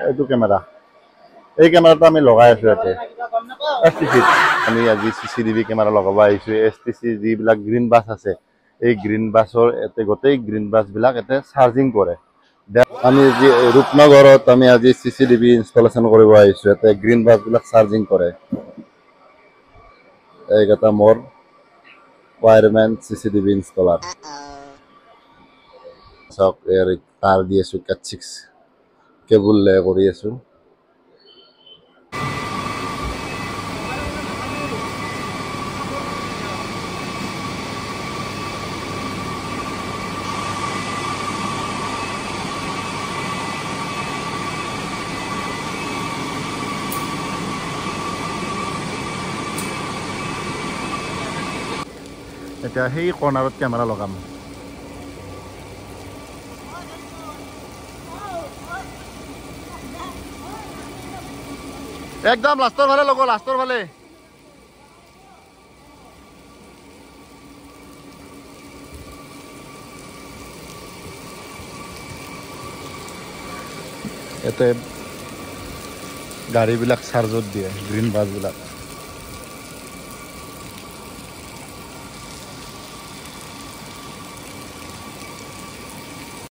এইটো কেমেৰা এই কেমেৰাটো আমি লগাই আছো ইয়াতে এছটিচিত আমি আজি চিচিটিভি কেমেৰা লগাব আহিছো এছটিচি যিবিলাক গ্ৰীণ বাছ আছে এই গ্ৰীণ বাছৰ ইয়াতে গোটেই গ্ৰীণ বাছবিলাক ইয়াতে চাৰ্জিং কৰে আমি যি ৰূপনগৰত আমি আজি চিচিটিভি ইনষ্টলেশ্যন কৰিব আহিছো ইয়াতে গ্ৰীণ বাছবিলাক চাৰ্জিং কৰে এইকেইটা মোৰ वायरमैन सीसीटीवी इंस्टॉलर सब यार तार दिए सु कच्चिक्स केबल ले करि आसु এটা হেই কৰ্নাৰত কেমেৰা লগাম একদম লাষ্টৰ ফালে লগো লাষ্টৰ ফালে এতে গাড়ীবিলাক চাৰ্জত দিয়ে গ্ৰীণ বাছবিলাক